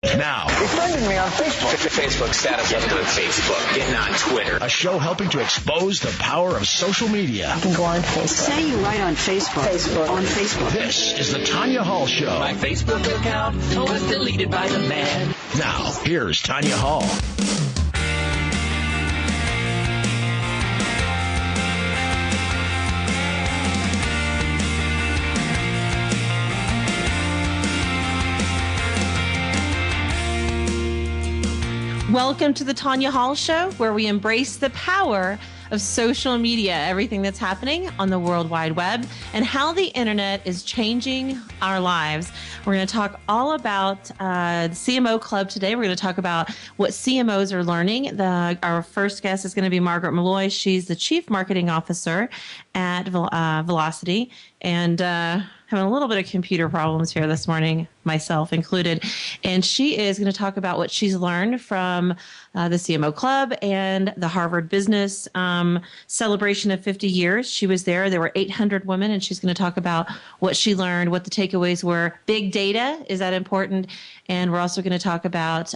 Now, Befriended me on Facebook. Facebook status. Getting on Facebook. Getting on Twitter. a show helping to expose the power of social media. You can go on Facebook. Say you write on Facebook. On Facebook. This is the Tonya Hall Show. My Facebook account was deleted by the man. Now, here's Tonya Hall. Welcome to the Tonya Hall Show, where we embrace the power of social media, everything that's happening on the World Wide Web, and how the internet is changing our lives. We're going to talk all about the CMO Club today. We're going to talk about what CMOs are learning. Our first guest is going to be Margaret Malloy. She's the Chief Marketing Officer at Velocity, and having a little bit of computer problems here this morning, myself included. And she is going to talk about what she's learned from the CMO Club and the Harvard Business celebration of 50 years. She was there. There were 800 women, and she's going to talk about what she learned, what the takeaways were. Big data, is that important? And we're also going to talk about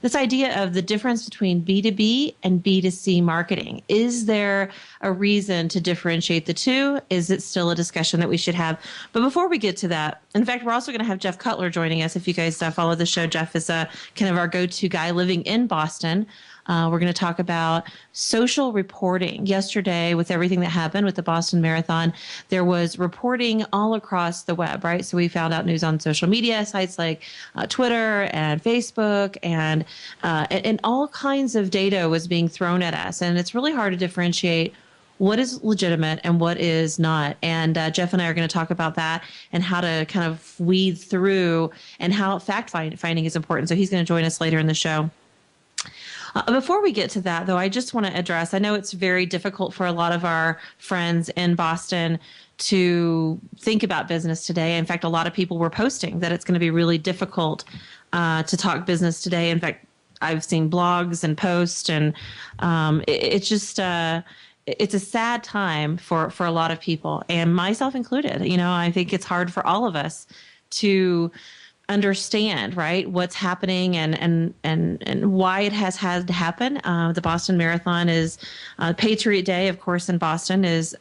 this idea of the difference between B2B and B2C marketing. Is there a reason to differentiate the two? Is it still a discussion that we should have? But before we get to that, in fact, we're also going to have Jeff Cutler joining us. If you guys follow the show, Jeff is kind of our go-to guy living in Boston. We're going to talk about social reporting. Yesterday, with everything that happened with the Boston Marathon, there was reporting all across the web, right? So we found out news on social media sites like Twitter and Facebook, and all kinds of data was being thrown at us. And it's really hard to differentiate what is legitimate and what is not. And Jeff and I are going to talk about that and how to kind of weed through and how fact finding is important. So he's going to join us later in the show. Before we get to that, though, I just want to address, I know it's very difficult for a lot of our friends in Boston to think about business today. In fact, a lot of people were posting that it's going to be really difficult to talk business today. In fact, I've seen blogs and posts, and it's just it's a sad time for a lot of people, and myself included. You know, I think it's hard for all of us to understand, right, what's happening and why it has had to happen. The Boston Marathon is Patriot Day, of course, in Boston is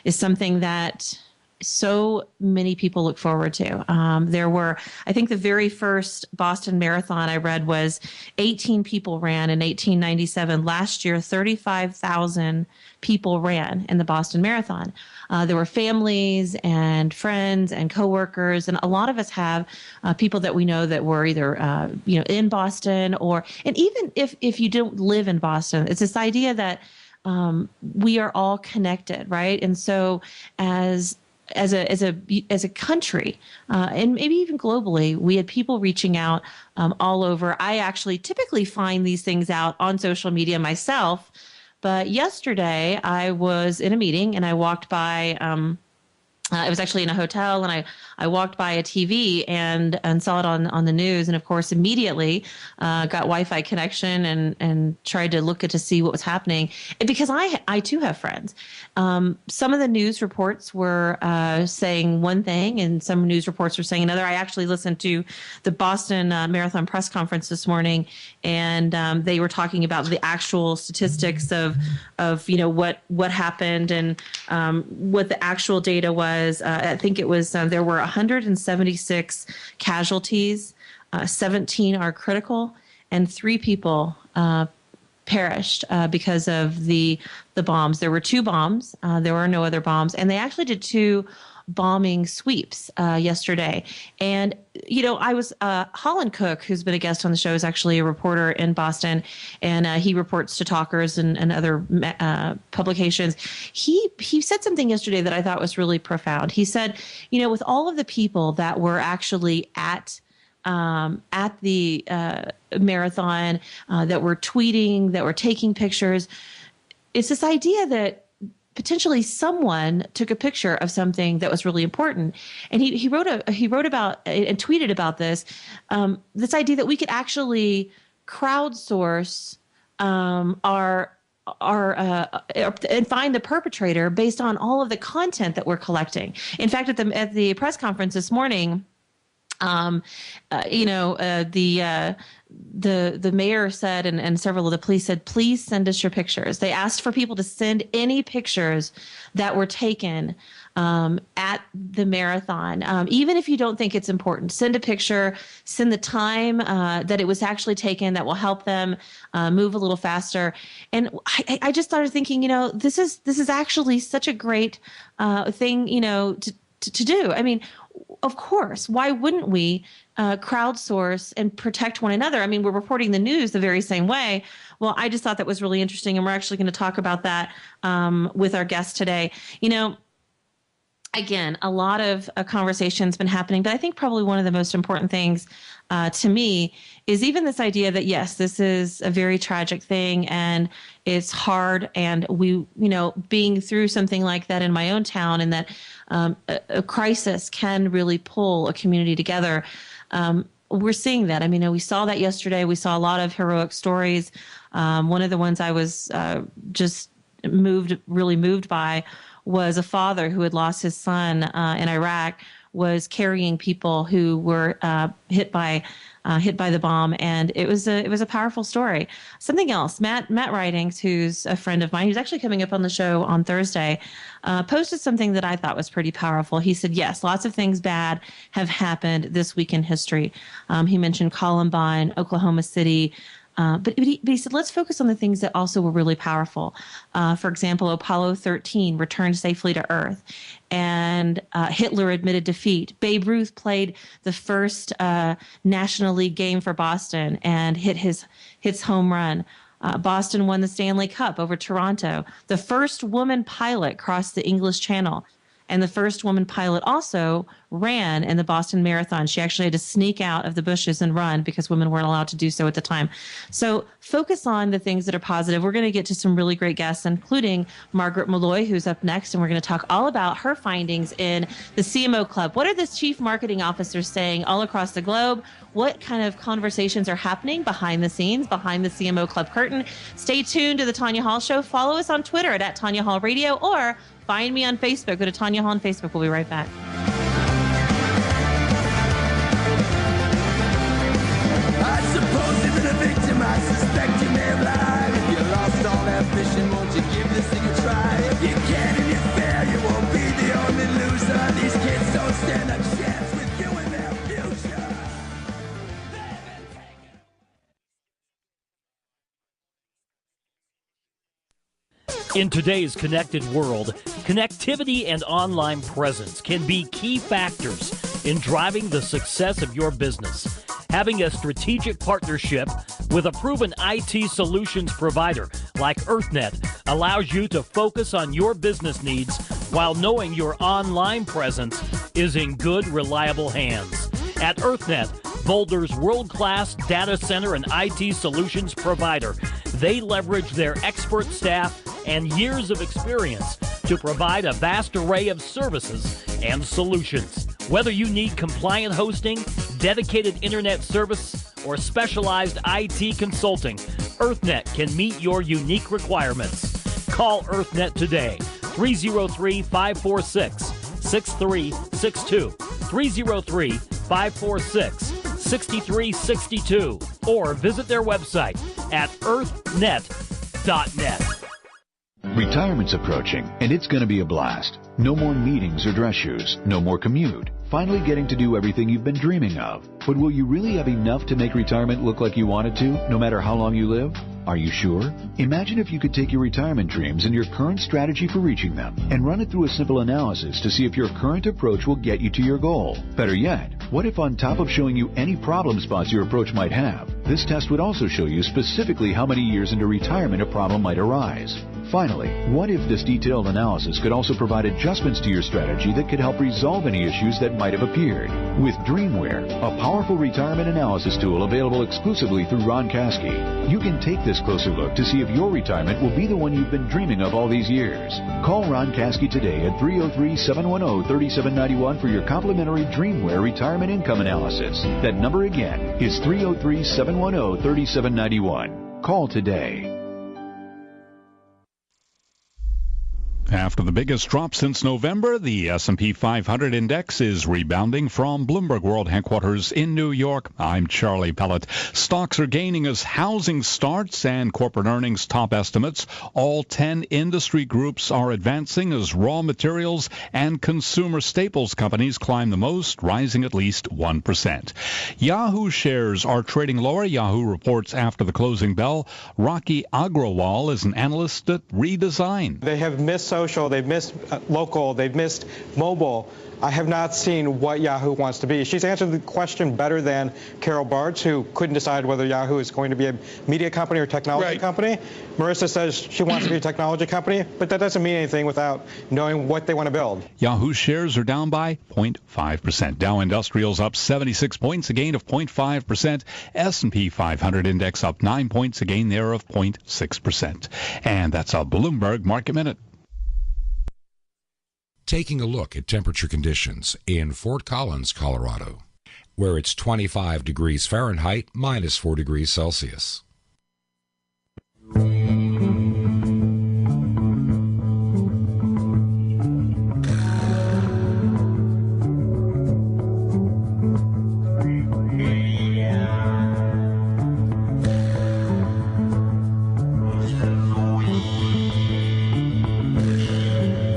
something that so many people look forward to. There were, I think the very first Boston Marathon I read was 18 people ran in 1897. Last year, 35,000 people ran in the Boston Marathon. There were families and friends and coworkers, and a lot of us have people that we know that were either in Boston, and even if you don't live in Boston, it's this idea that we are all connected, right? And so as a country, and maybe even globally, we had people reaching out all over. I actually typically find these things out on social media myself, but yesterday I was in a meeting and I walked by. It was actually in a hotel, and I walked by a TV and saw it on the news, and of course immediately got Wi-Fi connection and tried to look to see what was happening, because I too have friends. Some of the news reports were saying one thing, and some news reports were saying another. I actually listened to the Boston Marathon press conference this morning, and they were talking about the actual statistics of what happened and what the actual data was. I think it was there were 176 casualties, 17 are critical, and 3 people perished because of the bombs. There were 2 bombs. There were no other bombs, and they actually did 2 bombing sweeps yesterday. And, I was Holland Cook, who's been a guest on the show, is actually a reporter in Boston, and he reports to Talkers and other publications. He said something yesterday that I thought was really profound. He said, with all of the people that were actually at the marathon, that were tweeting, that were taking pictures, it's this idea that potentially someone took a picture of something that was really important. And he wrote about and tweeted about this idea that we could actually crowdsource our and find the perpetrator based on all of the content that we're collecting. In fact, at the press conference this morning, The mayor said, and several of the police said, please send us your pictures. They asked for people to send any pictures that were taken at the marathon. Even if you don't think it's important, send a picture, send the time that it was actually taken. That will help them move a little faster. And I just started thinking, this is actually such a great thing, to do. I mean, of course, why wouldn't we crowdsource and protect one another? I mean, we're reporting the news the very same way. Well, I just thought that was really interesting, and we're actually going to talk about that with our guest today. Again, a lot of conversation's been happening, but I think probably one of the most important things to me is even this idea that, yes, this is a very tragic thing and it's hard. And we, being through something like that in my own town, and that a crisis can really pull a community together. We're seeing that. I mean, we saw that yesterday. We saw a lot of heroic stories. One of the ones I was just really moved by was a father who had lost his son in Iraq, was carrying people who were hit by the bomb, and it was a powerful story. Something else, Matt Ridings, who's a friend of mine, who's actually coming up on the show on Thursday, posted something that I thought was pretty powerful. He said, yes, lots of things bad have happened this week in history. He mentioned Columbine, Oklahoma City. But he said, let's focus on the things that also were really powerful. For example, Apollo 13 returned safely to Earth, and Hitler admitted defeat. Babe Ruth played the first National League game for Boston and hit his home run. Boston won the Stanley Cup over Toronto. The first woman pilot crossed the English Channel. And the first woman pilot also ran in the Boston Marathon. She actually had to sneak out of the bushes and run because women weren't allowed to do so at the time. So focus on the things that are positive. We're going to get to some really great guests, including Margaret Malloy, who's up next. And we're going to talk all about her findings in the CMO Club. What are the chief marketing officers saying all across the globe? What kind of conversations are happening behind the scenes, behind the CMO Club curtain? Stay tuned to the Tonya Hall Show. Follow us on Twitter at Tonya Hall Radio, or find me on Facebook. Go to Tonya Hall on Facebook. We'll be right back. I suppose you've been a victim. I suspect you may have lied. If you lost all ambition, won't you give this thing a try? If you can and you fail, you won't be the only loser. These kids don't stand a chance with you in their future. In today's connected world, connectivity and online presence can be key factors in driving the success of your business. Having a strategic partnership with a proven IT solutions provider like EarthNet allows you to focus on your business needs while knowing your online presence is in good, reliable hands. At EarthNet, Boulder's world-class data center and IT solutions provider, they leverage their expert staff and years of experience to provide a vast array of services and solutions. Whether you need compliant hosting, dedicated internet service, or specialized IT consulting, EarthNet can meet your unique requirements. Call EarthNet today, 303-546-6362, 303-546-6362, or visit their website at earthnet.net. Retirement's approaching, and it's going to be a blast. No more meetings or dress shoes. No more commute. Finally getting to do everything you've been dreaming of. But will you really have enough to make retirement look like you want it to, no matter how long you live? Are you sure? Imagine if you could take your retirement dreams and your current strategy for reaching them and run it through a simple analysis to see if your current approach will get you to your goal. Better yet, what if on top of showing you any problem spots your approach might have, this test would also show you specifically how many years into retirement a problem might arise? Finally, what if this detailed analysis could also provide adjustments to your strategy that could help resolve any issues that might have appeared? With Dreamware, a powerful retirement analysis tool available exclusively through Ron Caskey, you can take this closer look to see if your retirement will be the one you've been dreaming of all these years. Call Ron Caskey today at 303-710-3791 for your complimentary Dreamware retirement income analysis. That number again is 303-710-3791. Call today. After the biggest drop since November, the S&P 500 index is rebounding from Bloomberg World Headquarters in New York. I'm Charlie Pellet. Stocks are gaining as housing starts and corporate earnings top estimates. All 10 industry groups are advancing as raw materials and consumer staples companies climb the most, rising at least 1%. Yahoo shares are trading lower. Yahoo reports after the closing bell. Rocky Agrawal is an analyst at Redesign. They have missed social, they've missed local, they've missed mobile. I have not seen what Yahoo wants to be. She's answered the question better than Carol Bartz, who couldn't decide whether Yahoo is going to be a media company or technology company. Marissa says she wants to be a technology company, but that doesn't mean anything without knowing what they want to build. Yahoo shares are down by 0.5%. Dow Industrials up 76 points, a gain of 0.5%. S&P 500 index up 9 points, a gain there of 0.6%. And that's a Bloomberg Market Minute. Taking a look at temperature conditions in Fort Collins, Colorado, where it's 25 degrees Fahrenheit, minus 4 degrees Celsius.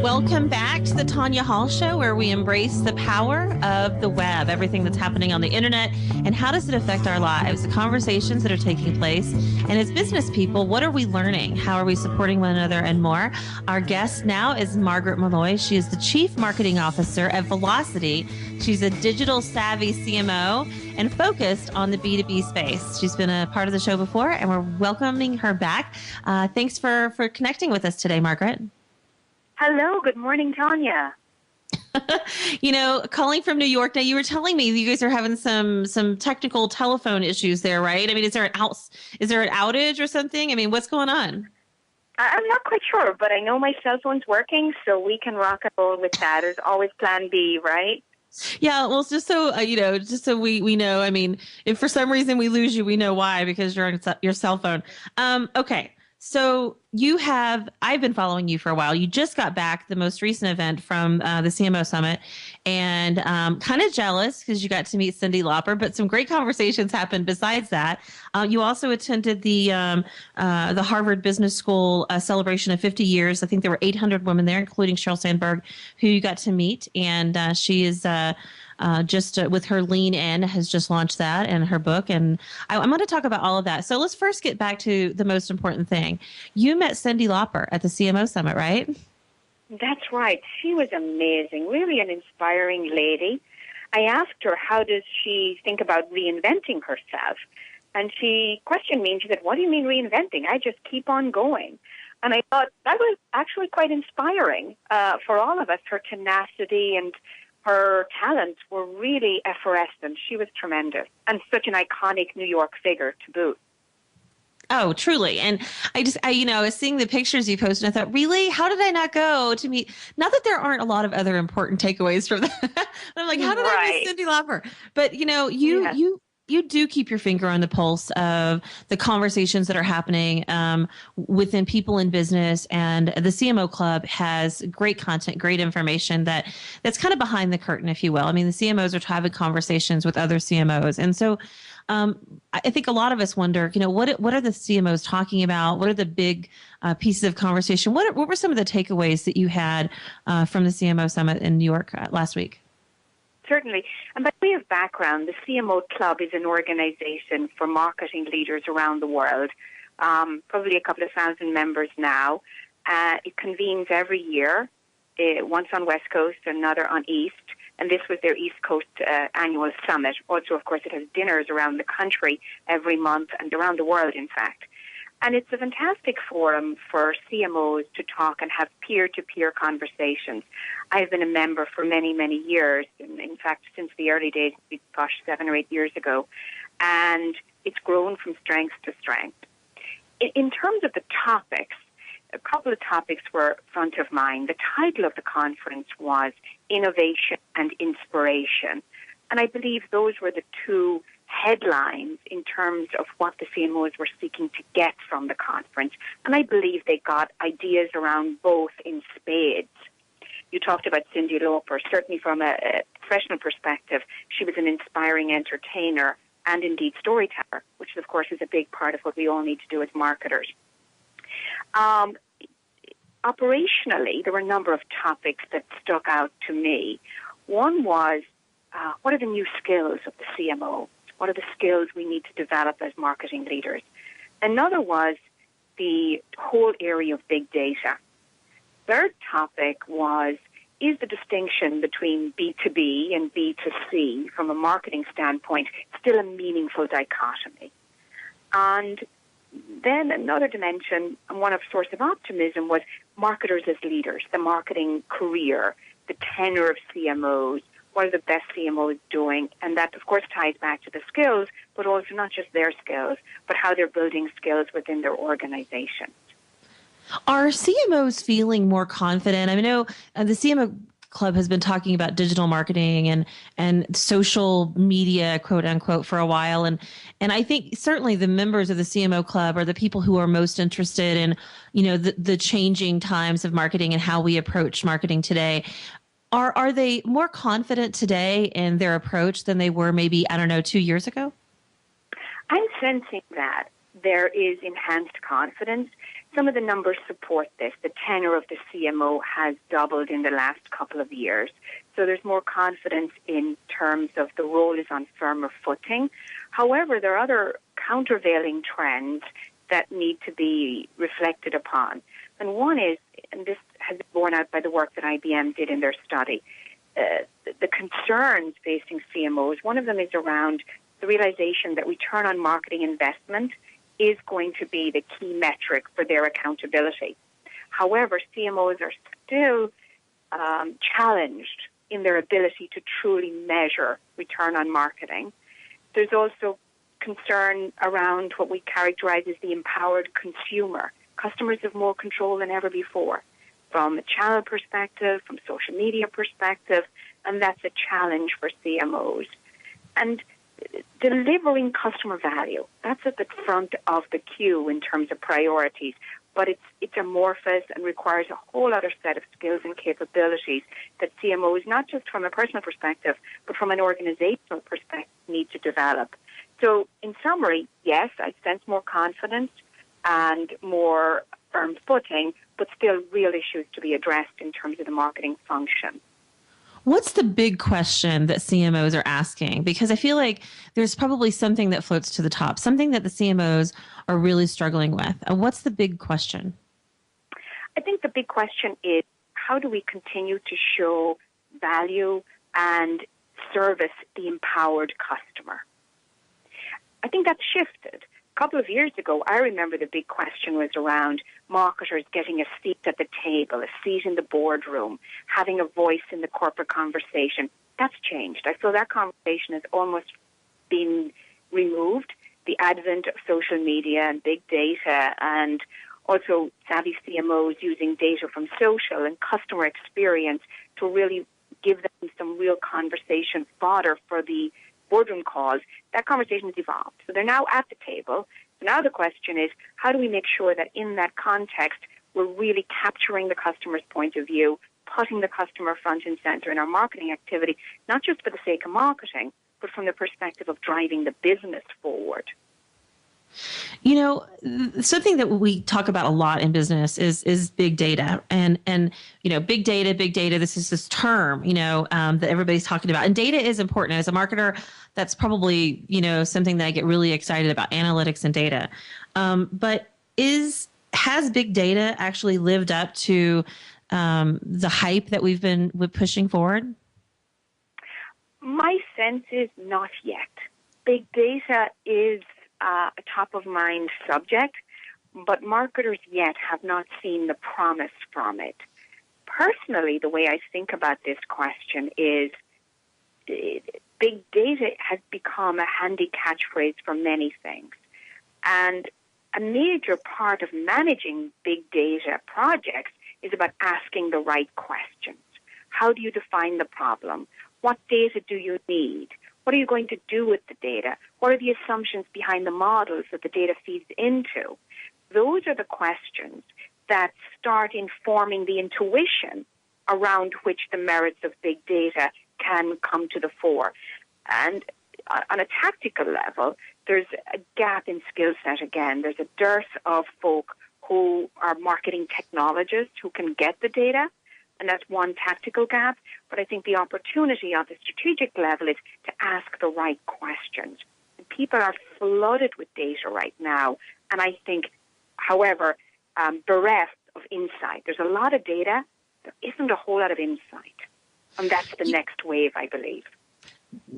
Welcome back to the Tonya Hall Show, where we embrace the power of the web, everything that's happening on the internet, and how does it affect our lives, the conversations that are taking place. And as business people, what are we learning? How are we supporting one another and more? Our guest now is Margaret Malloy. She is the Chief Marketing Officer at Velocity. She's a digital savvy CMO and focused on the B2B space. She's been a part of the show before, and we're welcoming her back. Thanks for connecting with us today, Margaret. Hello, good morning, Tonya. Calling from New York. Now, you were telling me you guys are having some technical telephone issues there, right? I mean, is there an outage or something? I mean, what's going on? I'm not quite sure, but I know my cell phone's working, so we can rock and roll with that. There's always plan B, right? Yeah, well, just so we know. I mean, if for some reason we lose you, we know why, because you're on your cell phone. Okay. So I've been following you for a while. You just got back the most recent event from the CMO Summit, and kind of jealous because you got to meet Cyndi Lauper, but some great conversations happened besides that. You also attended the Harvard Business School celebration of 50 years. I think there were 800 women there, including Sheryl Sandberg, who you got to meet, and she is with her Lean In has just launched that and her book. And I'm going to talk about all of that. So let's first get back to the most important thing. You met Cyndi Lauper at the CMO Summit, right? That's right. She was amazing, really an inspiring lady. I asked her, how does she think about reinventing herself? And she questioned me and she said, what do you mean reinventing? I just keep on going. And I thought that was actually quite inspiring for all of us, her tenacity and her talents were really effervescent. She was tremendous and such an iconic New York figure to boot. Oh, truly. And I was seeing the pictures you posted and I thought, really? How did I not go to meet? Not that there aren't a lot of other important takeaways from that. I'm like, how did I miss Cyndi Lauper? But, you do keep your finger on the pulse of the conversations that are happening within people in business. And the CMO Club has great content, great information that's kind of behind the curtain, if you will. I mean, the CMOs are having conversations with other CMOs. And so I think a lot of us wonder, what are the CMOs talking about? What are the big pieces of conversation? What were some of the takeaways that you had from the CMO Summit in New York last week? Certainly. And by way of background, the CMO Club is an organization for marketing leaders around the world, probably a couple of thousand members now. It convenes every year, once on West Coast, another on East, and this was their East Coast annual summit. Also, of course, it has dinners around the country every month and around the world, in fact. And it's a fantastic forum for CMOs to talk and have peer-to-peer conversations. I've been a member for many, many years, in fact, since the early days, 7 or 8 years ago, and it's grown from strength to strength. In terms of the topics, a couple of topics were front of mind. The title of the conference was Innovation and Inspiration, and I believe those were the two headlines in terms of what the CMOs were seeking to get from the conference. And I believe they got ideas around both in spades. You talked about Cyndi Lauper. Certainly from a professional perspective, she was an inspiring entertainer and indeed storyteller, which of course is a big part of what we all need to do as marketers. Operationally, there were a number of topics that stuck out to me. One was, what are the new skills of the CMO? What are the skills we need to develop as marketing leaders? Another was the whole area of big data. Third topic was, is the distinction between B2B and B2C from a marketing standpoint still a meaningful dichotomy? And then another dimension, and one of source of optimism, was marketers as leaders, the marketing career, the tenure of CMOs, what are the best CMOs doing? And that, of course, ties back to the skills, but also not just their skills, but how they're building skills within their organization. Are CMOs feeling more confident? I know the CMO Club has been talking about digital marketing and social media, quote unquote, for a while. And I think certainly the members of the CMO Club are the people who are most interested in, the changing times of marketing and how we approach marketing today. Are they more confident today in their approach than they were maybe, 2 years ago? I'm sensing that there is enhanced confidence. Some of the numbers support this. The tenure of the CMO has doubled in the last couple of years. So there's more confidence in terms of the role is on firmer footing. However, there are other countervailing trends that need to be reflected upon. And one is, and this has been borne out by the work that IBM did in their study, the concerns facing CMOs. One of them is around the realization that return on marketing investment is going to be the key metric for their accountability. However, CMOs are still challenged in their ability to truly measure return on marketing. There's also concern around what we characterize as the empowered consumer. Customers have more control than ever before, from a channel perspective, from social media perspective, and that's a challenge for CMOs. And delivering customer value, that's at the front of the queue in terms of priorities, but it's amorphous and requires a whole other set of skills and capabilities that CMOs, not just from a personal perspective, but from an organizational perspective, need to develop. So in summary, yes, I sense more confidence and more firm footing, but still real issues to be addressed in terms of the marketing function. What's the big question that CMOs are asking? Because I feel like there's probably something that floats to the top, something that the CMOs are really struggling with. And what's the big question? I think the big question is, how do we continue to show value and service the empowered customer? I think that's shifted. A couple of years ago, I remember the big question was around marketers getting a seat at the table, a seat in the boardroom, having a voice in the corporate conversation. That's changed. I feel that conversation has almost been removed. The advent of social media and big data, and also savvy CMOs using data from social and customer experience to really give them some real conversation fodder for the boardroom calls, that conversation has evolved. So they're now at the table. Now the question is, how do we make sure that in that context, we're really capturing the customer's point of view, putting the customer front and center in our marketing activity, not just for the sake of marketing, but from the perspective of driving the business forward. Something that we talk about a lot in business is big data, and big data. This is this term, that everybody's talking about, and data is important. As a marketer, that's probably something that I get really excited about, analytics and data. But has big data actually lived up to the hype that we've been pushing forward? My sense is not yet. Big data is a top-of-mind subject, but marketers yet have not seen the promise from it. Personally, the way I think about this question is big data has become a handy catchphrase for many things. And a major part of managing big data projects is about asking the right questions. How do you define the problem? What data do you need? What are you going to do with the data? What are the assumptions behind the models that the data feeds into? Those are the questions that start informing the intuition around which the merits of big data can come to the fore. And on a tactical level, there's a gap in skill set again. There's a dearth of folk who are marketing technologists who can get the data, and that's one tactical gap. But I think the opportunity on the strategic level is to ask the right questions. And people are flooded with data right now, and I think, however, bereft of insight. There's a lot of data. There isn't a whole lot of insight. And that's the next wave, I believe.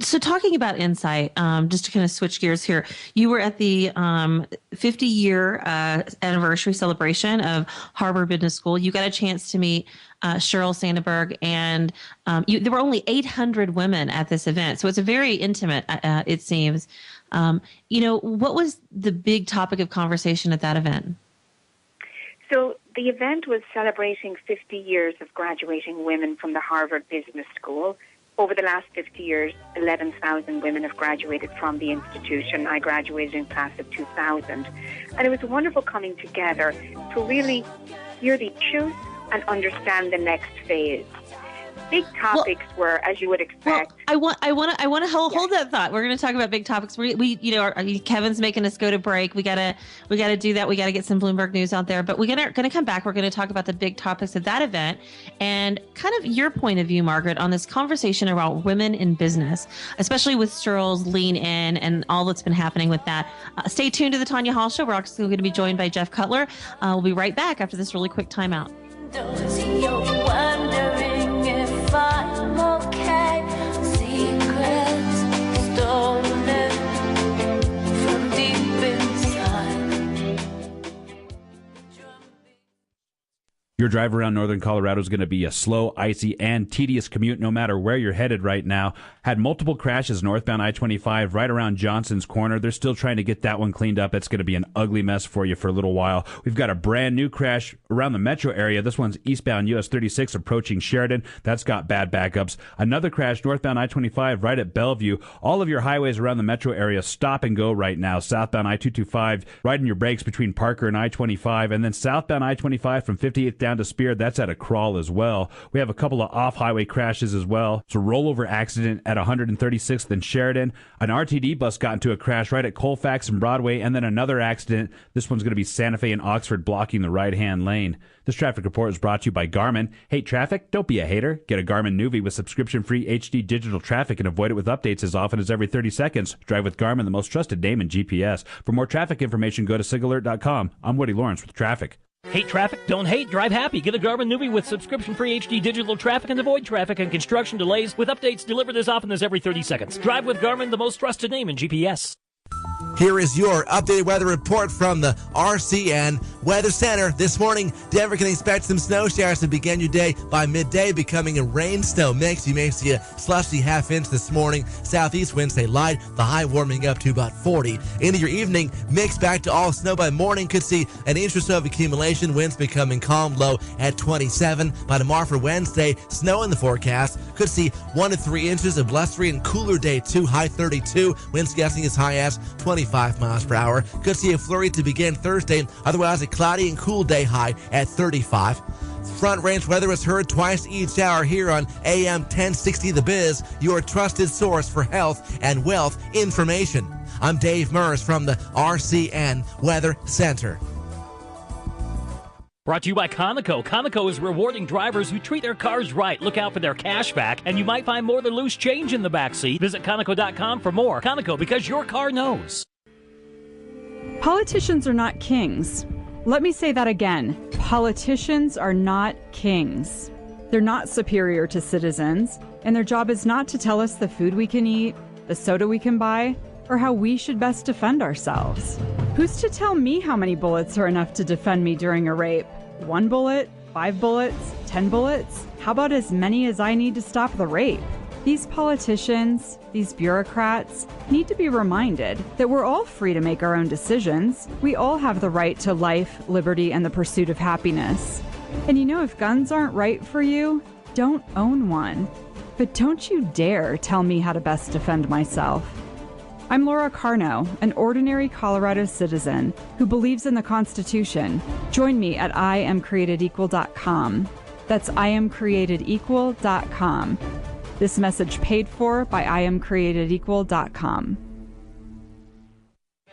So talking about insight, just to kind of switch gears here, you were at the 50-year anniversary celebration of Harvard Business School. You got a chance to meet Sheryl Sandberg, and there were only 800 women at this event. So it's a very intimate, it seems. What was the big topic of conversation at that event? So the event was celebrating 50 years of graduating women from the Harvard Business School. Over the last 50 years, 11,000 women have graduated from the institution. I graduated in class of 2000. And it was wonderful coming together to really hear the truth and understand the next phase. Big topics were, as you would expect. I want to hold that thought. We're going to talk about big topics. Kevin's making us go to break. We gotta do that. We gotta get some Bloomberg news out there. But we're gonna come back. We're going to talk about the big topics of that event and kind of your point of view, Margaret, on this conversation about women in business, especially with Sheryl's Lean In and all that's been happening with that. Stay tuned to the Tonya Hall Show. We're also going to be joined by Jeff Cutler. We'll be right back after this really quick timeout. I'm okay. Secrets stolen from deep inside. Your drive around northern Colorado is going to be a slow, icy, and tedious commute no matter where you're headed right now. Had multiple crashes northbound I-25 right around Johnson's Corner. They're still trying to get that one cleaned up. It's going to be an ugly mess for you for a little while. We've got a brand new crash around the metro area. This one's eastbound US 36 approaching Sheridan. That's got bad backups. Another crash northbound I-25 right at Bellevue. All of your highways around the metro area stop and go right now. Southbound I-225 riding your brakes between Parker and I-25, and then southbound I-25 from 58th down to Spear, that's at a crawl as well. We have a couple of off-highway crashes as well. It's a rollover accident at 136th and Sheridan. An RTD bus got into a crash right at Colfax and Broadway, and then another accident. This one's going to be Santa Fe and Oxford blocking the right-hand lane. This traffic report is brought to you by Garmin. Hate traffic? Don't be a hater. Get a Garmin Nuvi with subscription-free HD digital traffic and avoid it with updates as often as every 30 seconds. Drive with Garmin, the most trusted name in GPS. For more traffic information, go to sigalert.com. I'm Woody Lawrence with traffic. Hate traffic? Don't hate. Drive happy. Get a Garmin Nuvi with subscription-free HD digital traffic and avoid traffic and construction delays with updates delivered as often as every 30 seconds. Drive with Garmin, the most trusted name in GPS. Here is your updated weather report from the RCN Weather Center. This morning, Denver can expect some snow showers to begin your day by midday, becoming a rain-snow mix. You may see a slushy half-inch this morning. Southeast winds stay light, the high warming up to about 40. Into your evening, mix back to all snow by morning. Could see an inch or so of accumulation. Winds becoming calm, low at 27. By tomorrow for Wednesday, snow in the forecast. Could see 1 to 3 inches of blustery and cooler day 2, high 32. Winds gusting as high as 25 miles per hour. Could see a flurry to begin Thursday. Otherwise, a cloudy and cool day, high at 35. Front range weather is heard twice each hour here on AM 1060 The Biz, your trusted source for health and wealth information. I'm Dave Murs from the RCN Weather Center. Brought to you by Conoco. Conoco is rewarding drivers who treat their cars right. Look out for their cash back, and you might find more than loose change in the backseat. Visit Conoco.com for more. Conoco, because your car knows. Politicians are not kings. Let me say that again. Politicians are not kings. They're not superior to citizens, and their job is not to tell us the food we can eat, the soda we can buy, or how we should best defend ourselves. Who's to tell me how many bullets are enough to defend me during a rape? 1 bullet? 5 bullets? 10 bullets? How about as many as I need to stop the rape? These politicians, these bureaucrats, need to be reminded that we're all free to make our own decisions. We all have the right to life, liberty, and the pursuit of happiness. And if guns aren't right for you, don't own one. but don't you dare tell me how to best defend myself. I'm Laura Carno, an ordinary Colorado citizen who believes in the Constitution. Join me at IamCreatedEqual.com. That's IamCreatedEqual.com. This message paid for by IamCreatedEqual.com.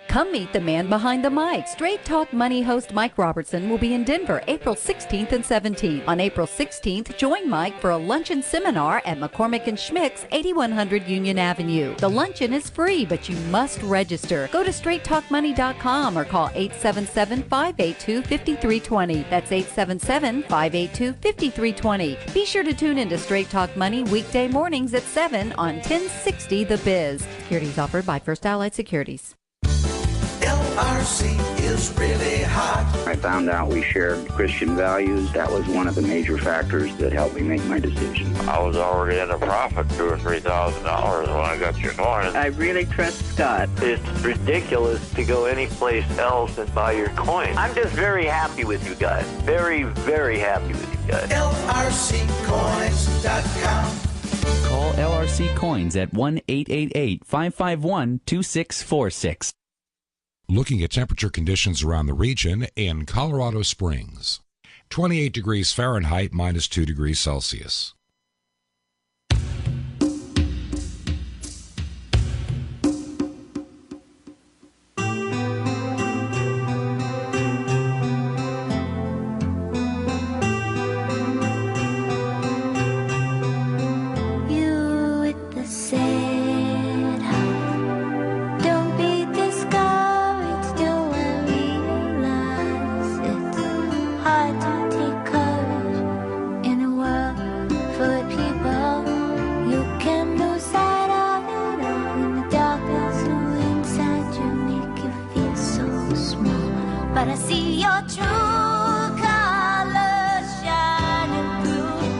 Come meet the man behind the mic. Straight Talk Money host Mike Robertson will be in Denver April 16th and 17th. On April 16th, join Mike for a luncheon seminar at McCormick & Schmick's, 8100 Union Avenue. The luncheon is free, but you must register. Go to straighttalkmoney.com or call 877-582-5320. That's 877-582-5320. Be sure to tune in to Straight Talk Money weekday mornings at 7 on 1060 The Biz. Securities offered by First Allied Securities. LRC is really hot. I found out we shared Christian values. That was one of the major factors that helped me make my decision. I was already in a profit $2,000 or $3,000 when I got your coin. I really trust Scott. It's ridiculous to go anyplace else and buy your coin. I'm just very happy with you guys. Very, very happy with you guys. LRCcoins.com. Call LRC Coins at 1-888-551-2646. Looking at temperature conditions around the region in Colorado Springs. 28 degrees Fahrenheit, minus 2 degrees Celsius.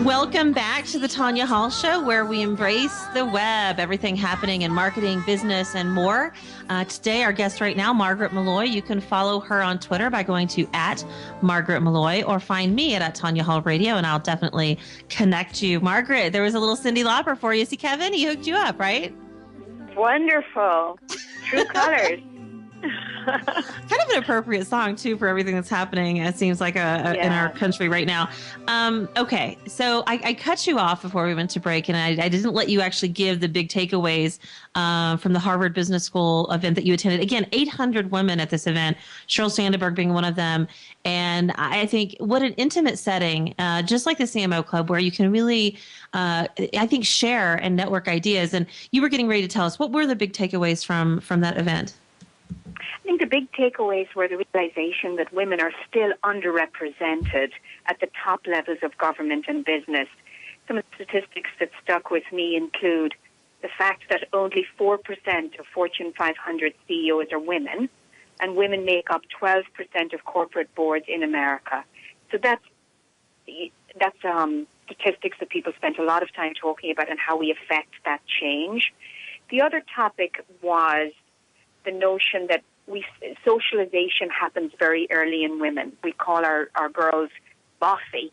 Welcome back to the Tonya Hall Show, where we embrace the web, everything happening in marketing, business, and more. Today, our guest right now, Margaret Malloy. You can follow her on Twitter by going to @MargaretMalloy or find me at Tonya Hall Radio, and I'll definitely connect you. Margaret, there was a little Cyndi Lauper for you. See, Kevin, he hooked you up, right? Wonderful. True colors. Kind of an appropriate song too for everything that's happening. It seems like in our country right now. Okay, so I cut you off before we went to break, and I didn't let you actually give the big takeaways from the Harvard Business School event that you attended. Again, 800 women at this event, Sheryl Sandberg being one of them. And I think what an intimate setting, just like the CMO Club, where you can really, I think, share and network ideas. And you were getting ready to tell us, what were the big takeaways from that event? I think the big takeaways were the realization that women are still underrepresented at the top levels of government and business. Some of the statistics that stuck with me include the fact that only 4% of Fortune 500 CEOs are women, and women make up 12% of corporate boards in America. So that's statistics that people spent a lot of time talking about and how we affect that change. The other topic was the notion that socialization happens very early in women. We call our girls bossy,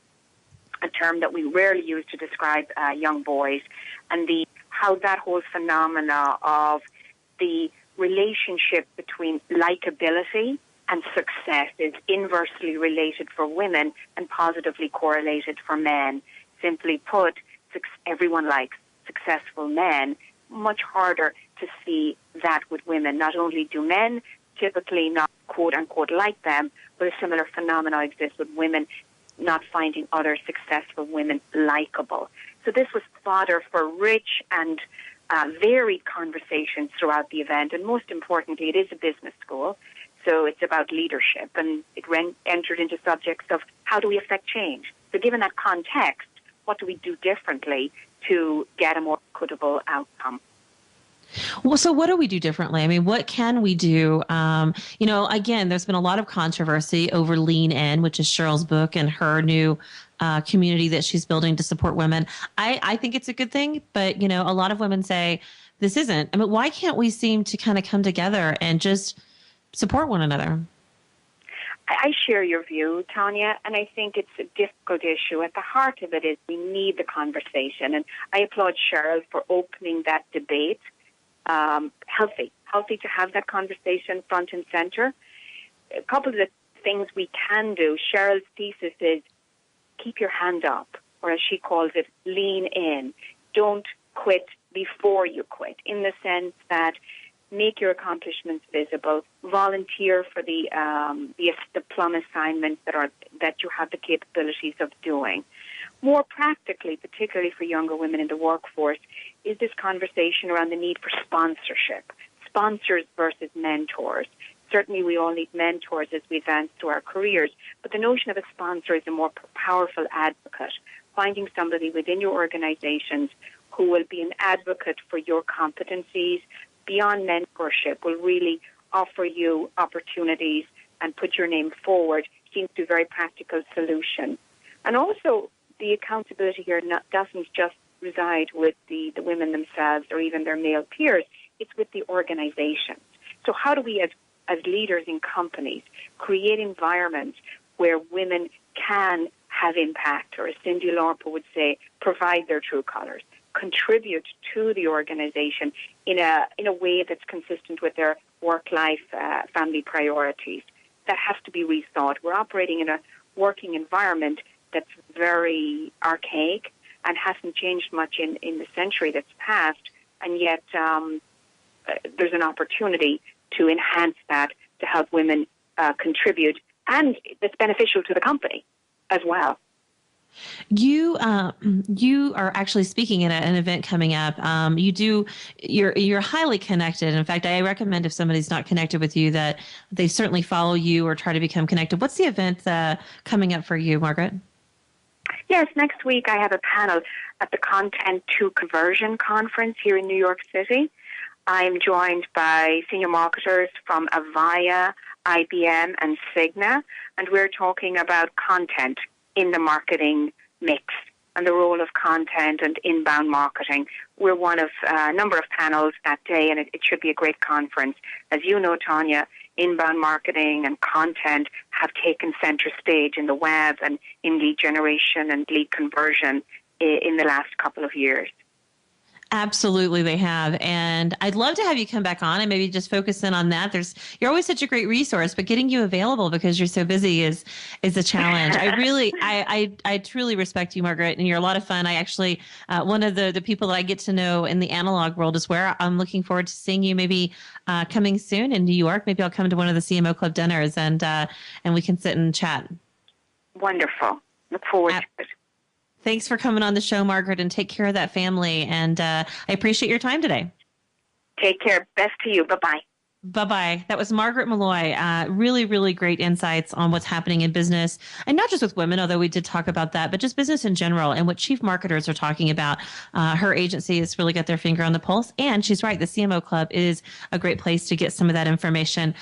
a term that we rarely use to describe young boys, and how that whole phenomena of the relationship between likability and success is inversely related for women and positively correlated for men. Simply put, everyone likes successful men. Much harder to see that with women. Not only do men typically not quote-unquote like them, but a similar phenomenon exists with women not finding other successful women likable. So this was fodder for rich and varied conversations throughout the event. And most importantly, it is a business school, so it's about leadership. And it entered into subjects of how do we affect change. So given that context, what do we do differently to get a more equitable outcome? Well, so what do we do differently? I mean, what can we do? Again, there's been a lot of controversy over Lean In, which is Cheryl's book and her new community that she's building to support women. I think it's a good thing, but, a lot of women say this isn't. I mean, why can't we seem to kind of come together and just support one another? I share your view, Tonya, and I think it's a difficult issue. At the heart of it is we need the conversation, and I applaud Cheryl for opening that debate. Healthy to have that conversation front and center. A couple of the things we can do, Cheryl's thesis is keep your hand up, or as she calls it, lean in. Don't quit before you quit, in the sense that make your accomplishments visible, volunteer for the plum assignments that you have the capabilities of doing. More practically, particularly for younger women in the workforce, is this conversation around the need for sponsorship, sponsors versus mentors. Certainly we all need mentors as we advance to our careers, but the notion of a sponsor is a more powerful advocate, finding somebody within your organizations who will be an advocate for your competencies, beyond mentorship, will really offer you opportunities and put your name forward, seems to be a very practical solution. And also, the accountability here doesn't just reside with the women themselves or even their male peers, it's with the organizations. So how do we, as leaders in companies, create environments where women can have impact, or as Cindy Lauper would say, provide their true colors, contribute to the organization in a way that's consistent with their work-life, family priorities? That has to be rethought. We're operating in a working environment that's very archaic and hasn't changed much in the century that's passed, and yet there's an opportunity to enhance that, to help women contribute, and it's beneficial to the company as well. You are actually speaking at an event coming up. You're highly connected. In fact, I recommend if somebody's not connected with you that they certainly follow you or try to become connected. What's the event coming up for you, Margaret? Yes, next week I have a panel at the Content to Conversion Conference here in New York City. I'm joined by senior marketers from Avaya, IBM, and Cigna, and we're talking about content in the marketing mix and the role of content and inbound marketing. We're one of a number of panels that day, and it should be a great conference. As you know, Tonya, inbound marketing and content have taken center stage in the web and in lead generation and lead conversion in the last couple of years. Absolutely, they have. And I'd love to have you come back on and maybe just focus in on that. You're always such a great resource, but getting you available because you're so busy is a challenge. I truly respect you, Margaret, and you're a lot of fun. I actually, one of the people that I get to know in the analog world is where I'm looking forward to seeing you maybe coming soon in New York. Maybe I'll come to one of the CMO Club dinners and we can sit and chat. Wonderful. Look forward to it. Thanks for coming on the show, Margaret, and take care of that family. And I appreciate your time today. Take care. Best to you. Bye-bye. Bye-bye. That was Margaret Malloy. Really, really great insights on what's happening in business, and not just with women, although we did talk about that, but just business in general and what chief marketers are talking about. Her agency has really got their finger on the pulse, and she's right. The CMO Club is a great place to get some of that information.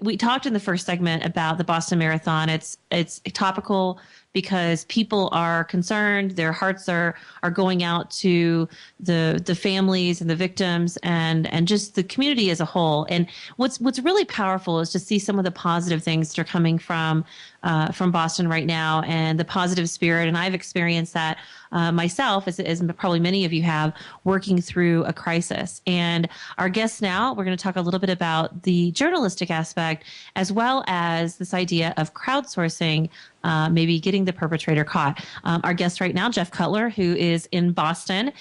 We talked in the first segment about the Boston Marathon. It's topical because people are concerned. Their hearts are going out to the families and the victims and just the community as a whole. And what's really powerful is to see some of the positive things that are coming from Boston right now and the positive spirit. And I've experienced that myself, as probably many of you have, working through a crisis. And our guests now, we're going to talk a little bit about the journalistic aspect as well as this idea of crowdsourcing, maybe getting the perpetrator caught. Our guest right now, Jeff Cutler, who is in Boston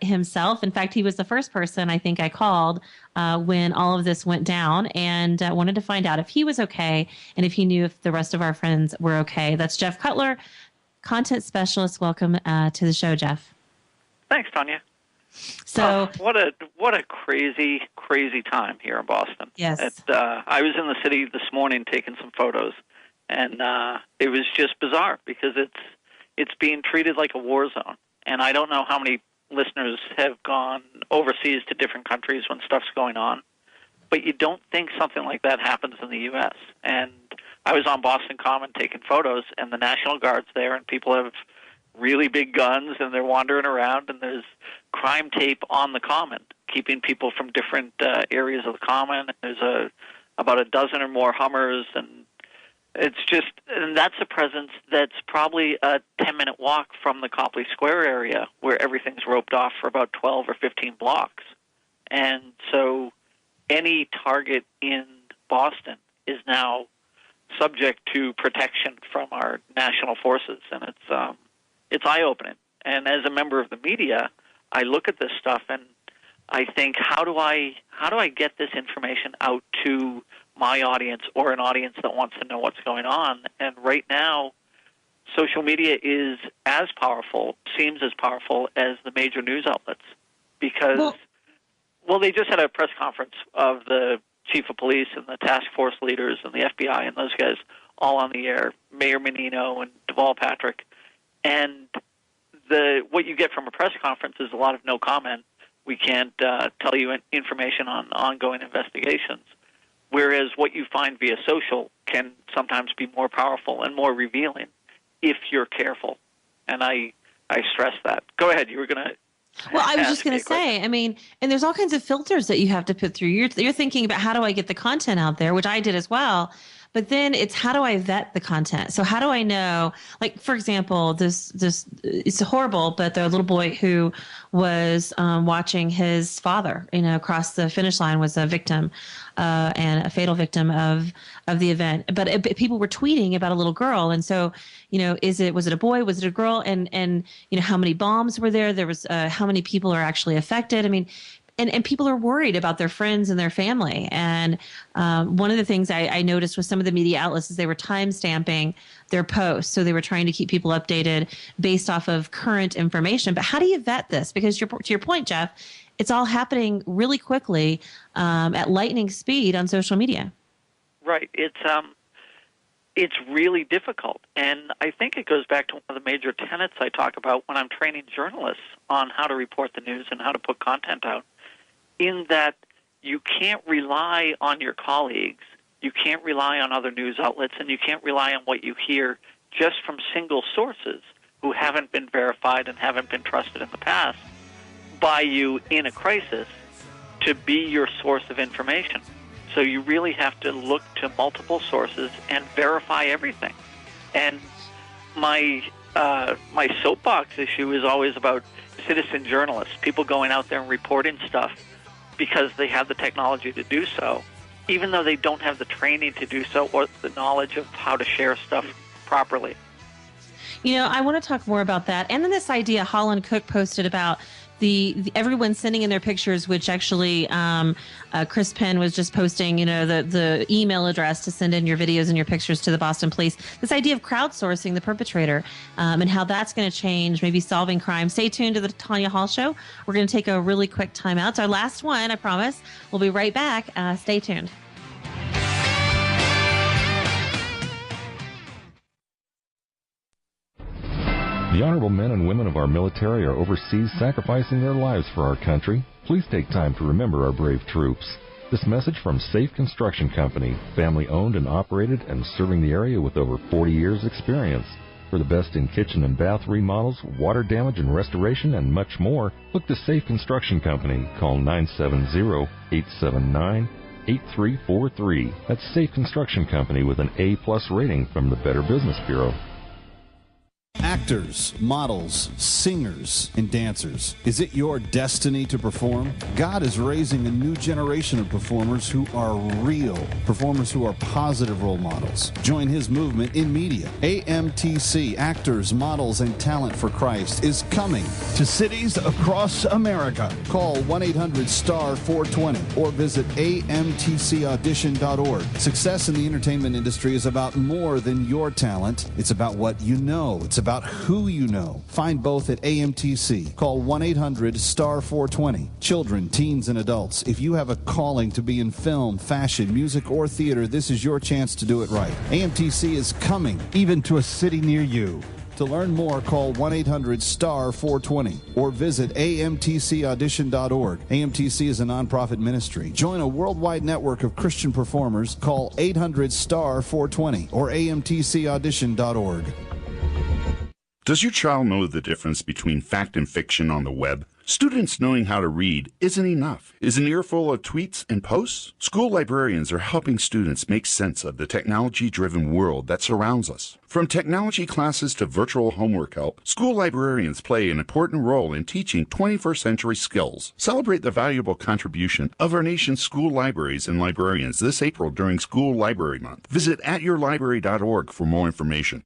himself. In fact, he was the first person I think I called when all of this went down, and wanted to find out if he was okay and if he knew if the rest of our friends were okay. That's Jeff Cutler, content specialist. Welcome to the show, Jeff. Thanks, Tonya. So, what a crazy time here in Boston. Yes. I was in the city this morning taking some photos, and it was just bizarre because it's being treated like a war zone. And I don't know how many listeners have gone overseas to different countries when stuff's going on, but you don't think something like that happens in the U.S. And I was on Boston Common taking photos, and the National Guard's there, and people have really big guns, and they're wandering around, and there's crime tape on the Common, keeping people from different areas of the Common. There's a about a dozen or more Hummers, and that's a presence that's probably a 10-minute walk from the Copley Square area, where everything's roped off for about 12 or 15 blocks. And so any target in Boston is now subject to protection from our national forces, and it's eye-opening. And as a member of the media, I look at this stuff and I think, how do I get this information out to my audience or an audience that wants to know what's going on? And right now, social media is as powerful, seems as powerful as the major news outlets, because well, they just had a press conference of the chief of police and the task force leaders and the FBI and those guys all on the air, Mayor Menino and Deval Patrick. And what you get from a press conference is a lot of no comment. We can't tell you information on ongoing investigations, whereas what you find via social can sometimes be more powerful and more revealing if you're careful. And I stress that. Go ahead. You were going to... Well, I was just going to say, I mean, and there's all kinds of filters that you have to put through. You're thinking about, how do I get the content out there, which I did as well. But then it's, how do I vet the content? So how do I know, like, for example, this it's horrible, but the little boy who was watching his father, across the finish line was a victim and a fatal victim of the event. But people were tweeting about a little girl. And so, was it a boy? Was it a girl? And how many bombs were there? There was how many people are actually affected? I mean, and people are worried about their friends and their family. And one of the things I noticed with some of the media outlets is they were time stamping their posts. So they were trying to keep people updated based off of current information. But how do you vet this? Because to your point, Jeff, it's all happening really quickly at lightning speed on social media. Right. It's really difficult. And I think it goes back to one of the major tenets I talk about when I'm training journalists on how to report the news and how to put content out, in that you can't rely on your colleagues, you can't rely on other news outlets, and you can't rely on what you hear just from single sources who haven't been verified and haven't been trusted in the past by you in a crisis to be your source of information. So you really have to look to multiple sources and verify everything. And my soapbox issue is always about citizen journalists, people going out there and reporting stuff because they have the technology to do so, even though they don't have the training to do so or the knowledge of how to share stuff properly. I want to talk more about that. And then this idea Holland Cook posted about the everyone sending in their pictures, which actually Chris Penn was just posting, the email address to send in your videos and your pictures to the Boston police. This idea of crowdsourcing the perpetrator and how that's going to change, maybe solving crime. Stay tuned to the Tonya Hall Show. We're going to take a really quick time out. It's our last one, I promise. We'll be right back. Stay tuned. The honorable men and women of our military are overseas sacrificing their lives for our country. Please take time to remember our brave troops. This message from Safe Construction Company, family owned and operated and serving the area with over 40 years experience. For the best in kitchen and bath remodels, water damage and restoration, and much more, look to Safe Construction Company. Call 970-879-8343. That's Safe Construction Company with an A+ rating from the Better Business Bureau. Actors, models, singers, and dancers. Is it your destiny to perform? God is raising a new generation of performers who are real, performers who are positive role models. Join His movement in media. AMTC, Actors, Models, and Talent for Christ, is coming to cities across America. Call 1-800-STAR-420 or visit amtcaudition.org. Success in the entertainment industry is about more than your talent. It's about what you know. It's about who you know. Find both at AMTC. Call 1-800-STAR-420. Children, teens, and adults. If you have a calling to be in film, fashion, music, or theater, this is your chance to do it right. AMTC is coming, even to a city near you. To learn more, call 1-800-STAR-420 or visit amtcaudition.org. AMTC is a nonprofit ministry. Join a worldwide network of Christian performers. Call 800-STAR-420 or amtcaudition.org. Does your child know the difference between fact and fiction on the web? Students knowing how to read isn't enough. Is an earful of tweets and posts? School librarians are helping students make sense of the technology-driven world that surrounds us. From technology classes to virtual homework help, school librarians play an important role in teaching 21st century skills. Celebrate the valuable contribution of our nation's school libraries and librarians this April during School Library Month. Visit atyourlibrary.org for more information.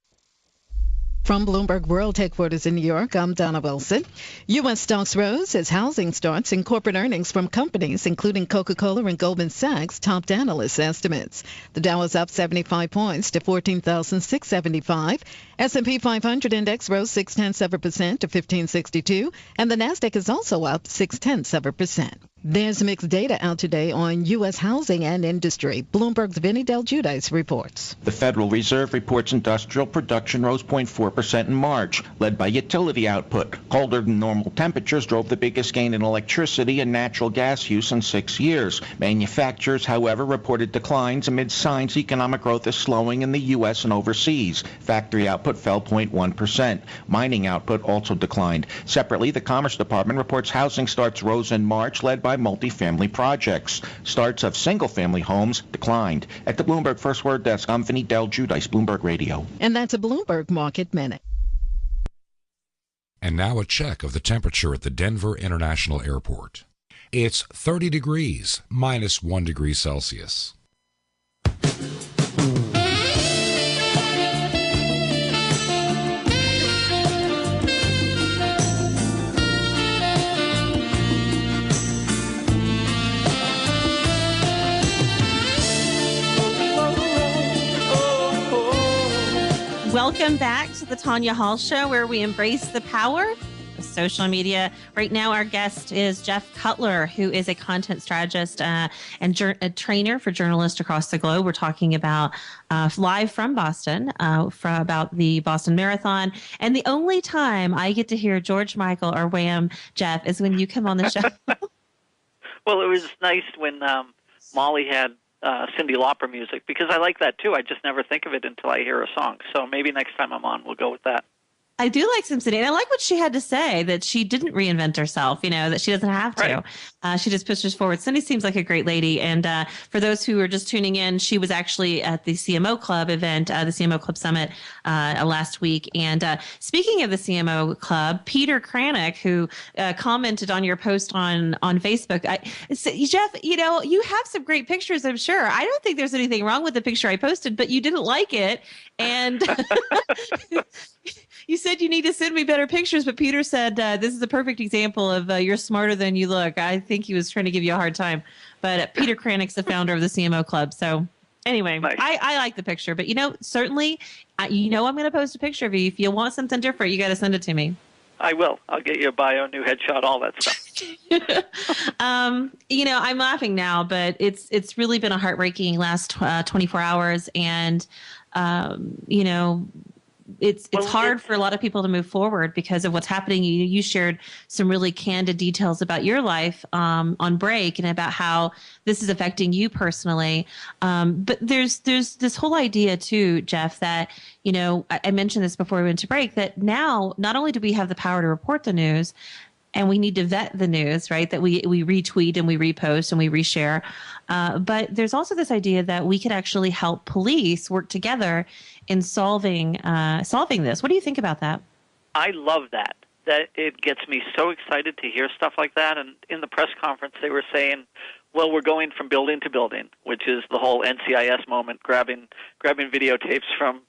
From Bloomberg World Headquarters in New York, I'm Donna Wilson. U.S. stocks rose as housing starts and corporate earnings from companies, including Coca-Cola and Goldman Sachs, topped analyst estimates. The Dow is up 75 points to 14,675. S&P 500 index rose 0.6% to 1562, and the Nasdaq is also up 0.6%. There's mixed data out today on U.S. housing and industry. Bloomberg's Vinny Del Giudice reports. The Federal Reserve reports industrial production rose 0.4% in March, led by utility output. Colder than normal temperatures drove the biggest gain in electricity and natural gas use in 6 years. Manufacturers, however, reported declines amid signs economic growth is slowing in the U.S. and overseas. Factory output fell 0.1%. Mining output also declined. Separately, the Commerce Department reports housing starts rose in March, led by multifamily projects. Starts of single-family homes declined. At the Bloomberg First Word Desk, I'm Vinny Del Giudice, Bloomberg Radio. And that's a Bloomberg Market Minute. And now a check of the temperature at the Denver International Airport. It's 30 degrees, minus 1 degree Celsius. Welcome back to the Tonya Hall Show, where we embrace the power of social media. Right now, our guest is Jeff Cutler, who is a content strategist and a trainer for journalists across the globe. We're talking about live from Boston, about the Boston Marathon. And the only time I get to hear George Michael or Wham, Jeff, is when you come on the show. Well, it was nice when Molly had Cyndi Lauper music, because I like that too. I just never think of it until I hear a song. So maybe next time I'm on, we'll go with that. I do like Cyndi, and I like what she had to say, that she didn't reinvent herself, that she doesn't have to. Right. She just pushes forward. Cyndi seems like a great lady. And for those who are just tuning in, she was actually at the CMO Club event, the CMO Club Summit last week. And speaking of the CMO Club, Peter Kranick, who commented on your post on Facebook, Jeff, you have some great pictures, I'm sure. I don't think there's anything wrong with the picture I posted, but you didn't like it. And you said you need to send me better pictures, but Peter said this is a perfect example of you're smarter than you look. I think he was trying to give you a hard time. But Peter Kranick's the founder of the CMO Club. So anyway, nice. I like the picture. But, certainly, I'm going to post a picture of you. If you want something different, you got to send it to me. I will. I'll get you a bio, new headshot, all that stuff. I'm laughing now, but it's really been a heartbreaking last 24 hours. And, it's hard for a lot of people to move forward because of what's happening. You shared some really candid details about your life on break and about how this is affecting you personally. But there's this whole idea too, Jeff, that, I mentioned this before we went to break, that now not only do we have the power to report the news, and we need to vet the news, right? That we retweet and we repost and we reshare. But there's also this idea that we could actually help police work together in solving this. What do you think about that? I love that. That it gets me so excited to hear stuff like that. And in the press conference, they were saying, well, we're going from building to building, which is the whole NCIS moment, grabbing videotapes from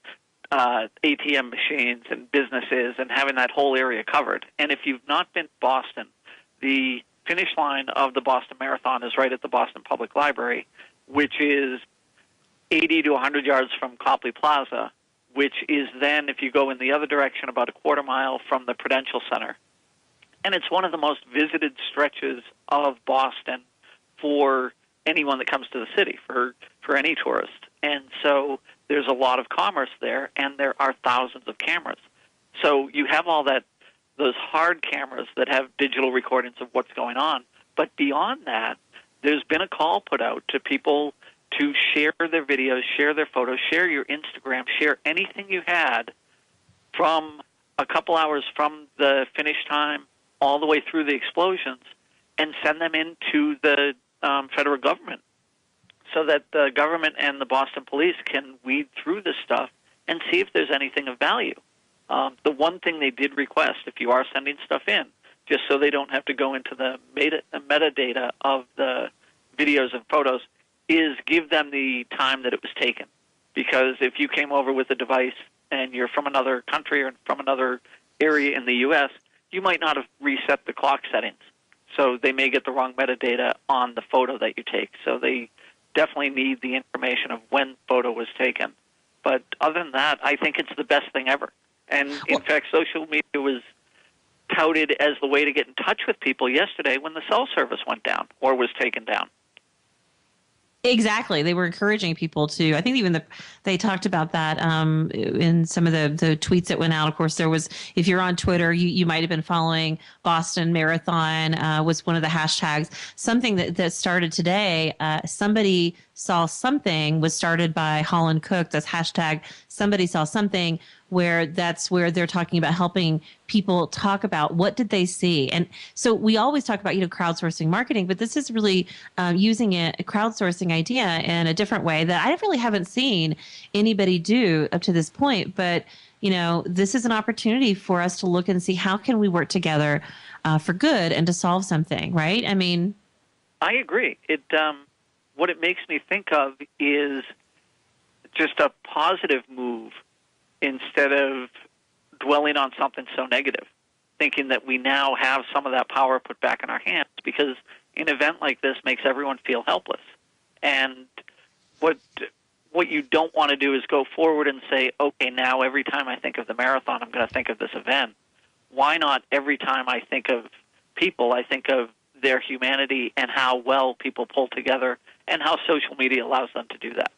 ATM machines and businesses and having that whole area covered. And if you've not been to Boston, the finish line of the Boston Marathon is right at the Boston Public Library, which is 80 to 100 yards from Copley Plaza, which is then, if you go in the other direction, about a quarter mile from the Prudential Center. And it's one of the most visited stretches of Boston for anyone that comes to the city, for any tourist. And so there's a lot of commerce there, and there are thousands of cameras. So you have those hard cameras that have digital recordings of what's going on. But beyond that, there's been a call put out to people to share their videos, share their photos, share your Instagram, share anything you had from a couple hours from the finish time all the way through the explosions and send them into the federal government so that the government and the Boston police can weed through this stuff and see if there's anything of value. The one thing they did request, if you are sending stuff in, just so they don't have to go into the metadata of the videos and photos, is give them the time that it was taken. Because if you came over with a device and you're from another country or from another area in the U.S., you might not have reset the clock settings. So they may get the wrong metadata on the photo that you take. So they definitely need the information of when the photo was taken. But other than that, I think it's the best thing ever. And, in fact, social media was touted as the way to get in touch with people yesterday when the cell service went down or was taken down. Exactly. They were encouraging people to, I think even they talked about that in some of the tweets that went out. Of course, there was, if you're on Twitter, you might have been following Boston Marathon was one of the hashtags. Something that started today, somebody saw something was started by Holland Cook. That's hashtag somebody saw something, where that's where they're talking about helping people talk about what did they see. And so we always talk about, crowdsourcing marketing, but this is really using a crowdsourcing idea in a different way that I really haven't seen anybody do up to this point. But, this is an opportunity for us to look and see how can we work together for good and to solve something, right? I mean, I agree. What it makes me think of is just a positive move instead of dwelling on something so negative, thinking that we now have some of that power put back in our hands, because an event like this makes everyone feel helpless. And what you don't want to do is go forward and say, okay, now every time I think of the marathon, I'm going to think of this event. Why not every time I think of people, I think of their humanity and how well people pull together and how social media allows them to do that?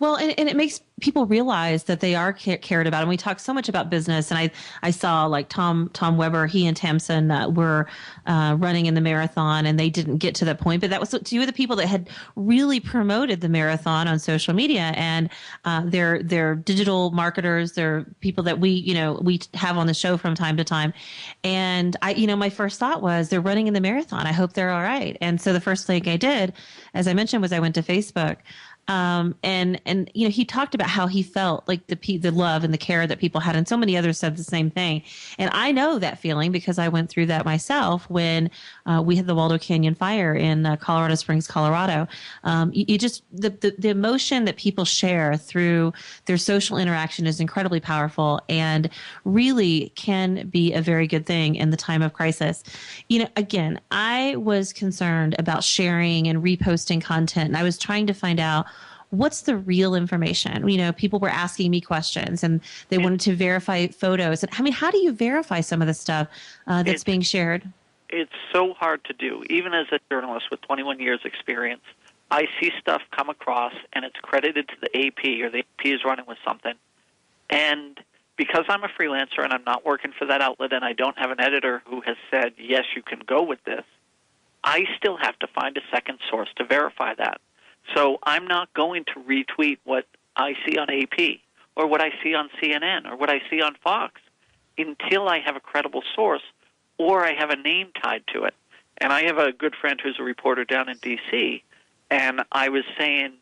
Well, and it makes people realize that they are cared about. And we talk so much about business. And I saw like Tom Weber, he and Tamsin were running in the marathon, and they didn't get to that point. But that was two of the people that had really promoted the marathon on social media. And they're digital marketers. They're people that we have on the show from time to time. And my first thought was, they're running in the marathon. I hope they're all right. And so the first thing I did, as I mentioned, was I went to Facebook. And he talked about how he felt like the love and the care that people had, and so many others said the same thing. And I know that feeling because I went through that myself when we had the Waldo Canyon fire in Colorado Springs, Colorado. The emotion that people share through their social interaction is incredibly powerful and really can be a very good thing in the time of crisis. Again, I was concerned about sharing and reposting content, and I was trying to find out what's the real information. People were asking me questions, and they wanted to verify photos. I mean, how do you verify some of the stuff that's being shared? It's so hard to do. Even as a journalist with 21 years experience, I see stuff come across, and it's credited to the AP, or the AP is running with something. And because I'm a freelancer and I'm not working for that outlet, and I don't have an editor who has said, yes, you can go with this, I still have to find a second source to verify that. So I'm not going to retweet what I see on AP or what I see on CNN or what I see on Fox until I have a credible source or I have a name tied to it. And I have a good friend who's a reporter down in D.C., and I was saying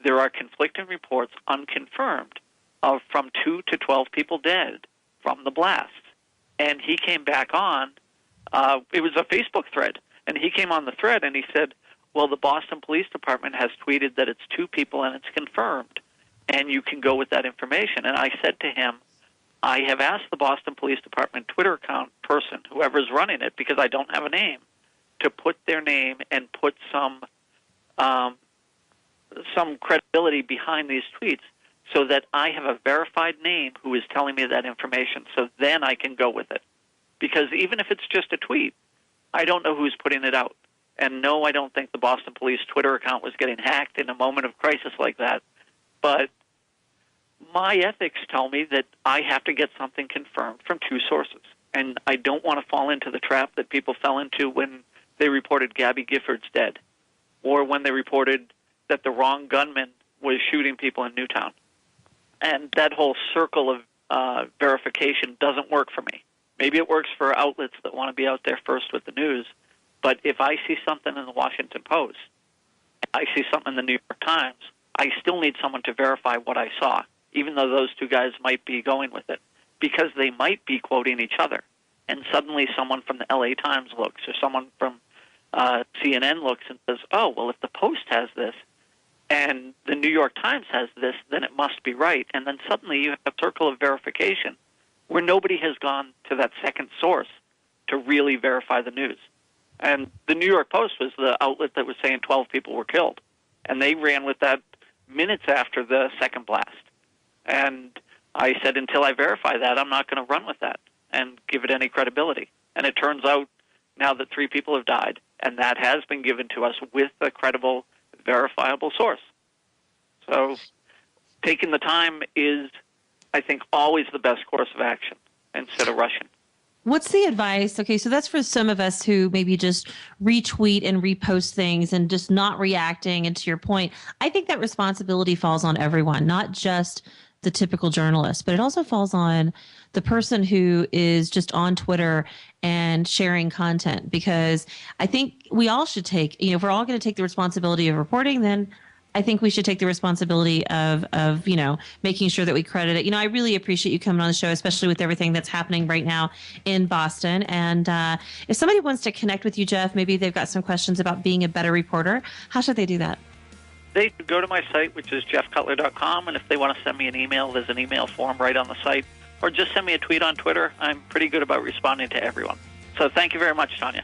there are conflicting reports, unconfirmed, of from 2 to 12 people dead from the blast. And he came back on, it was a Facebook thread, and he came on the thread and he said, well, the Boston Police Department has tweeted that it's 2 people and it's confirmed, and you can go with that information. And I said to him, I have asked the Boston Police Department Twitter account person, whoever's running it, because I don't have a name, to put their name and put some credibility behind these tweets so that I have a verified name who is telling me that information, so then I can go with it. Because even if it's just a tweet, I don't know who's putting it out. And no, I don't think the Boston Police Twitter account was getting hacked in a moment of crisis like that. But my ethics tell me that I have to get something confirmed from 2 sources. And I don't want to fall into the trap that people fell into when they reported Gabby Giffords dead, or when they reported that the wrong gunman was shooting people in Newtown. And that whole circle of verification doesn't work for me. Maybe it works for outlets that want to be out there first with the news. But if I see something in the Washington Post, I see something in the New York Times, I still need someone to verify what I saw, even though those two guys might be going with it, because they might be quoting each other. And suddenly someone from the LA Times looks, or someone from CNN looks and says, oh, well, if the Post has this and the New York Times has this, then it must be right. And then suddenly you have a circle of verification where nobody has gone to that second source to really verify the news. And the New York Post was the outlet that was saying 12 people were killed. And they ran with that minutes after the second blast. And I said, until I verify that, I'm not going to run with that and give it any credibility. And it turns out now that 3 people have died, and that has been given to us with a credible, verifiable source. So taking the time is, I think, always the best course of action instead of rushing. What's the advice? Okay, so that's for some of us who maybe just retweet and repost things and just not reacting. And to your point, I think that responsibility falls on everyone, not just the typical journalist, but it also falls on the person who is just on Twitter and sharing content, because I think we all should take, if we're all going to take the responsibility of reporting, then I think we should take the responsibility of making sure that we credit it. I really appreciate you coming on the show, especially with everything that's happening right now in Boston. And if somebody wants to connect with you, Jeff, maybe they've got some questions about being a better reporter, how should they do that? They could go to my site, which is jeffcutler.com, and if they want to send me an email, there's an email form right on the site, or just send me a tweet on Twitter. I'm pretty good about responding to everyone. So thank you very much, Tonya.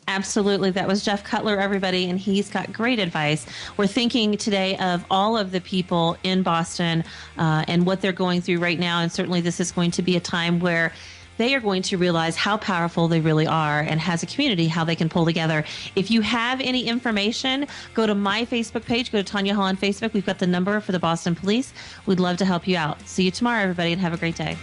Absolutely. That was Jeff Cutler, everybody, and he's got great advice. We're thinking today of all of the people in Boston and what they're going through right now, and certainly this is going to be a time where they are going to realize how powerful they really are, and as a community, how they can pull together. If you have any information, go to my Facebook page, go to Tonya Hall on Facebook. We've got the number for the Boston Police. We'd love to help you out. See you tomorrow, everybody, and have a great day.